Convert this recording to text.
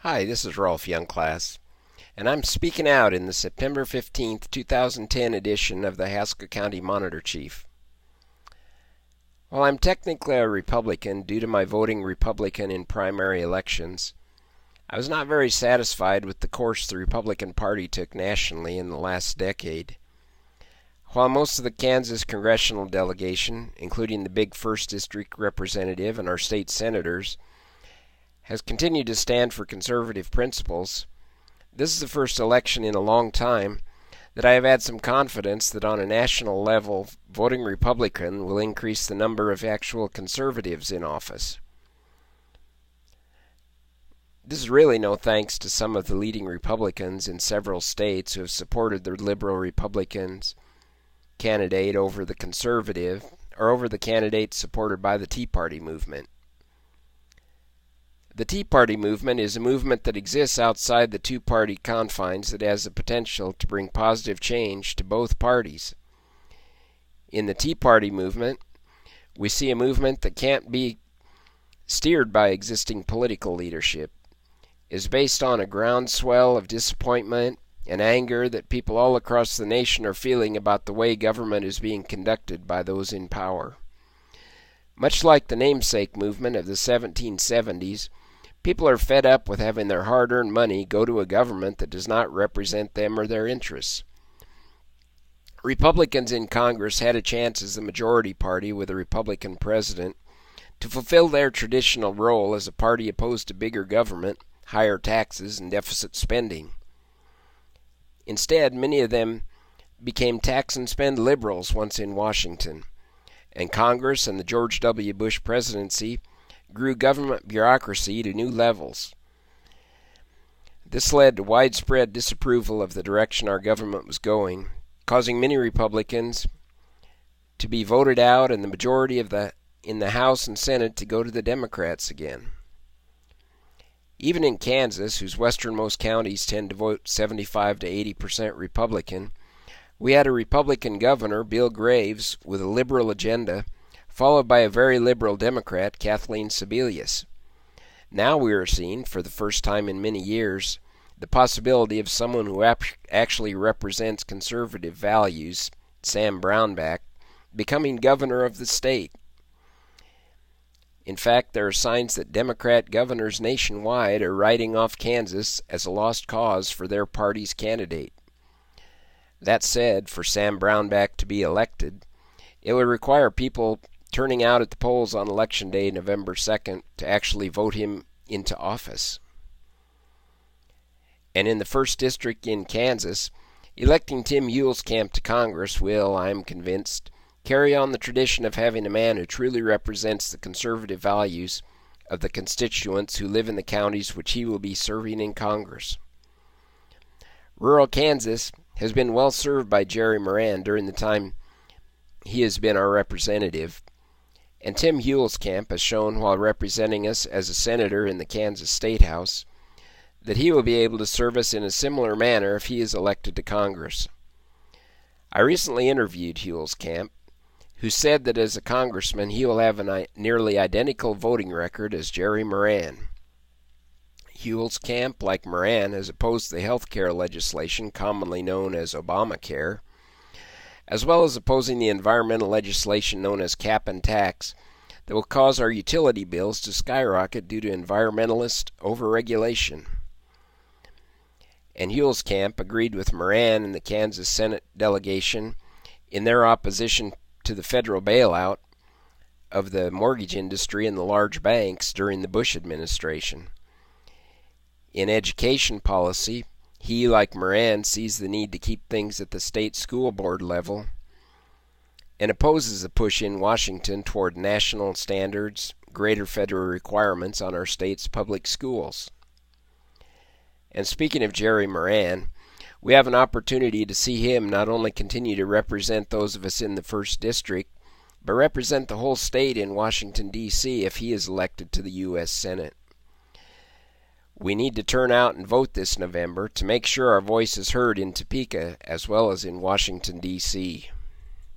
Hi, this is Rolf Youngclass, and I'm speaking out in the September 15th, 2010 edition of the Haskell County Monitor Chief. While I'm technically a Republican due to my voting Republican in primary elections, I was not very satisfied with the course the Republican Party took nationally in the last decade. While most of the Kansas congressional delegation, including the big 1st District representative and our state senators, has continued to stand for conservative principles, this is the first election in a long time that I have had some confidence that on a national level, voting Republican will increase the number of actual conservatives in office. This is really no thanks to some of the leading Republicans in several states who have supported the liberal Republicans candidate over the conservative or over the candidate supported by the Tea Party movement. The Tea Party movement is a movement that exists outside the two-party confines that has the potential to bring positive change to both parties. In the Tea Party movement, we see a movement that can't be steered by existing political leadership. It is based on a groundswell of disappointment and anger that people all across the nation are feeling about the way government is being conducted by those in power. Much like the namesake movement of the 1770s, people are fed up with having their hard-earned money go to a government that does not represent them or their interests. Republicans in Congress had a chance as the majority party with a Republican president to fulfill their traditional role as a party opposed to bigger government, higher taxes, and deficit spending. Instead, many of them became tax and spend liberals once in Washington, and Congress and the George W. Bush presidency grew government bureaucracy to new levels. This led to widespread disapproval of the direction our government was going, causing many Republicans to be voted out and the majority in the House and Senate to go to the Democrats again. Even in Kansas, whose westernmost counties tend to vote 75 to 80% Republican, we had a Republican governor, Bill Graves, with a liberal agenda, followed by a very liberal Democrat, Kathleen Sebelius. Now we are seeing, for the first time in many years, the possibility of someone who actually represents conservative values, Sam Brownback, becoming governor of the state. In fact, there are signs that Democrat governors nationwide are writing off Kansas as a lost cause for their party's candidate. That said, for Sam Brownback to be elected, it would require people turning out at the polls on Election Day, November 2nd, to actually vote him into office. And in the 1st District in Kansas, electing Tim Huelskamp to Congress will, I am convinced, carry on the tradition of having a man who truly represents the conservative values of the constituents who live in the counties which he will be serving in Congress. Rural Kansas has been well served by Jerry Moran during the time he has been our representative, and Tim Huelskamp has shown while representing us as a senator in the Kansas State House that he will be able to serve us in a similar manner if he is elected to Congress. I recently interviewed Huelskamp, who said that as a congressman he will have a nearly identical voting record as Jerry Moran. Huelskamp, like Moran, has opposed the health care legislation commonly known as Obamacare, as well as opposing the environmental legislation known as cap and tax that will cause our utility bills to skyrocket due to environmentalist overregulation. And Huelskamp agreed with Moran and the Kansas Senate delegation in their opposition to the federal bailout of the mortgage industry and the large banks during the Bush administration. In education policy, he, like Moran, sees the need to keep things at the state school board level and opposes the push in Washington toward national standards, greater federal requirements on our state's public schools. And speaking of Jerry Moran, we have an opportunity to see him not only continue to represent those of us in the 1st District, but represent the whole state in Washington, D.C. if he is elected to the U.S. Senate. We need to turn out and vote this November to make sure our voice is heard in Topeka as well as in Washington, D.C.